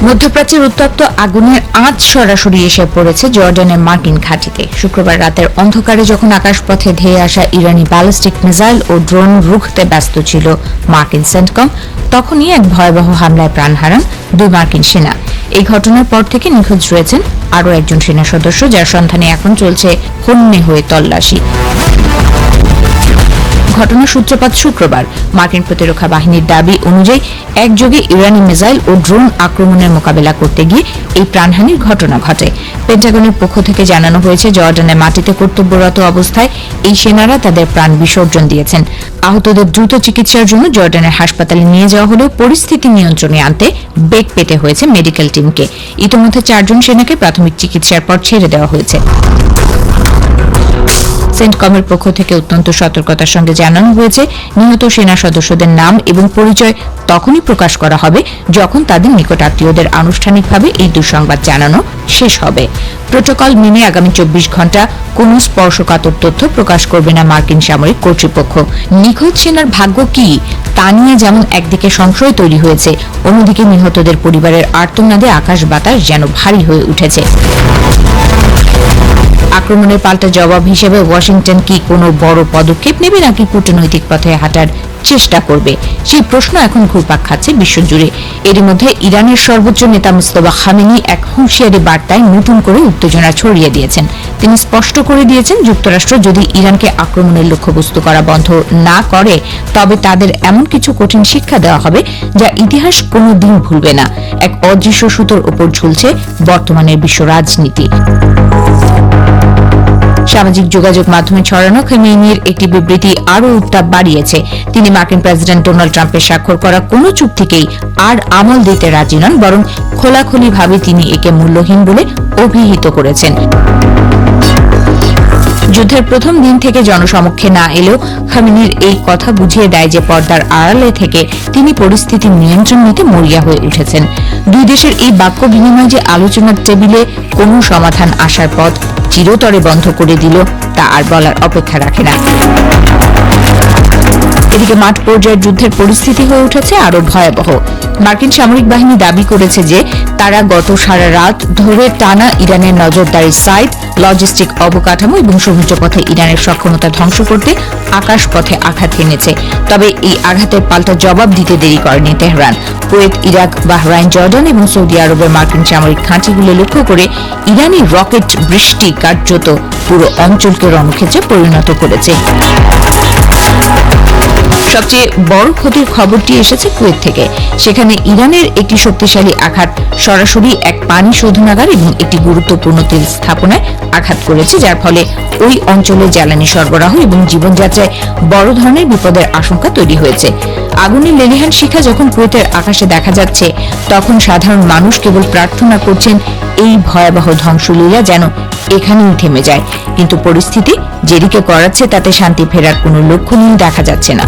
মধ্যপ্রাচ্যের উত্তপ্ত আগুনের আঁচ সরাসরি এসে পড়েছে জর্ডানের মার্কিন ঘাঁটিতে। শুক্রবার রাতের অন্ধকারে যখন আকাশপথে ধেয়ে আসা ইরানি ব্যালিস্টিক মিসাইল ও ড্রোন রুখতে ব্যস্ত ছিল মার্কিন সেন্টকম, তখনই এক ভয়াবহ হামলায় প্রাণ হারান 2 মার্কিন সেনা। এই ঘটনার পর থেকে নিখোঁজ রয়েছেন আরও একজন সেনা সদস্য, যার সন্ধানে এখন চলছে হন্যে হয়ে তল্লাশি। ঘটনার সূত্রপাত শুক্রবার। মার্কিন প্রতিরক্ষা বাহিনীর দাবি অনুযায়ী একযোগে ইরানি মিসাইল ও ড্রোন আক্রমণের মোকাবেলা করতে গিয়ে এই প্রাণহানির ঘটনা ঘটে। পেন্টাগনের পক্ষ থেকে জানানো হয়েছে, জর্ডানের মাটিতে কর্তব্যরত অবস্থায় এই সেনারা তাদের প্রাণ বিসর্জন দিয়েছেন। আহতদের দ্রুত চিকিৎসার জন্য জর্ডানের হাসপাতালে নিয়ে যাওয়া হলেও পরিস্থিতি নিয়ন্ত্রণে আনতে বেগ পেতে হয়েছে মেডিকেল টিমকে। ইতিমধ্যে 4 জন সেনাকে প্রাথমিক চিকিৎসার পর ছেড়ে দেওয়া হয়েছে। সেন্টকমের পক্ষ থেকে অত্যন্ত সতর্কতার সঙ্গে জানানো হয়েছে, নিহত সেনা সদস্যদের নাম এবং পরিচয় তখনই প্রকাশ করা হবে যখন তাদের নিকট আত্মীয়দের আনুষ্ঠানিকভাবে এই দুঃসংবাদ জানানো শেষ হবে। প্রোটোকল মেনে আগামী 24 ঘণ্টা কোনো স্পর্শকাতর তথ্য প্রকাশ করবে না মার্কিন সামরিক কর্তৃপক্ষ। নিখোঁজ সেনার ভাগ্য কি তা নিয়ে যেমন একদিকে সংশয় তৈরি হয়েছে, অন্যদিকে নিহতদের পরিবারের আর্তনাদে আকাশ বাতাস যেন ভারী হয়ে উঠেছে। আক্রমণের পাল্টা জবাব হিসেবে ওয়াশিংটন কি কোনো বড় পদক্ষেপ নেবে নাকি কূটনৈতিক পথে হাঁটার চেষ্টা করবে, সেই প্রশ্ন এখন ঘুরপাক খাচ্ছে বিশ্বজুড়ে। এর মধ্যে ইরানের সর্বোচ্চ নেতা মুস্তফা খামেনি এক হুঁশিয়ারি বার্তায় নতুন করে উত্তেজনা ছড়িয়ে দিয়েছেন। তিনি স্পষ্ট করে দিয়েছেন, যুক্তরাষ্ট্র যদি ইরানকে আক্রমণের লক্ষ্যবস্তু করা বন্ধ না করে তবে তাদের এমন কিছু কঠিন শিক্ষা দেওয়া হবে যা ইতিহাস কোনোদিন ভুলবে না। এক অদৃশ্য সুতোর ওপর ঝুলছে বর্তমানের বিশ্ব রাজনীতি। সামাজিক যোগাযোগ মাধ্যমে ছড়ানো খামেনির একটি বিবৃতি আরও উত্তাপ বাড়িয়েছে। তিনি মার্কিন প্রেসিডেন্ট ডোনাল্ড ট্রাম্পের স্বাক্ষর করা কোনো চুক্তিকেই আর আমল দিতে রাজি নন, বরং খোলাখুলিভাবে তিনি একে মূল্যহীন বলে অভিহিত করেছেন। যুদ্ধের প্রথম দিন থেকে জনসমক্ষে না এলেও খামেনির এই কথা বুঝিয়ে দেয় যে পর্দার আড়ালে থেকে তিনি পরিস্থিতি নিয়ন্ত্রণ নিতে মরিয়া হয়ে উঠেছেন। 2 দেশের এই বাক্য বিনিময় যে আলোচনার টেবিলে কোনো সমাধান আসার পথ চিরতরে বন্ধ করে দিল তা আর বলার অপেক্ষা রাখে না। এদিকে মাঠ পর্যায়ের যুদ্ধের পরিস্থিতি হয়ে উঠেছে আরো ভয়াবহ। মার্কিন সামরিক বাহিনী দাবি করেছে যে তারা গত সারা রাত ধরে টানা ইরানের নজরদারি সাইট, লজিস্টিক অবকাঠামো এবং সমুদ্রপথে ইরানের সক্ষমতা ধ্বংস করতে আকাশপথে আঘাত হেনেছে। তবে এই আঘাতের পাল্টা জবাব দিতে দেরি করেনি Tehran. Kuwait, Iraq, Bahrain, Jordan এবং সৌদি আরবের মার্কিন সামরিক ঘাঁটিগুলো লক্ষ্য করে ইরানি রকেট বৃষ্টি কার্যত পুরো অঞ্চলকে রণক্ষেত্রে পরিণত করেছে। সবচেয়ে বড় ক্ষতির খবরটি এসেছে কুয়েত থেকে। সেখানে ইরানের একটি শক্তিশালী আঘাত সরাসরি এক পানি শোধনাগার এবং একটি গুরুত্বপূর্ণ তেল স্থাপনায় আঘাত করেছে, যার ফলে ওই অঞ্চলে জ্বালানি সরবরাহ এবং জীবনযাত্রায় বড় ধরনের বিপদের আশঙ্কা তৈরি হয়েছে। আগুনের লেলিহান শিখা যখন কুয়েতের আকাশে দেখা যাচ্ছে, তখন সাধারণ মানুষ কেবল প্রার্থনা করছেন এই ভয়াবহ ধ্বংসলীলা যেন এখানেই থেমে যায়। কিন্তু পরিস্থিতি যেদিকে করাচ্ছে তাতে শান্তি ফেরার কোনো লক্ষণই দেখা যাচ্ছে না।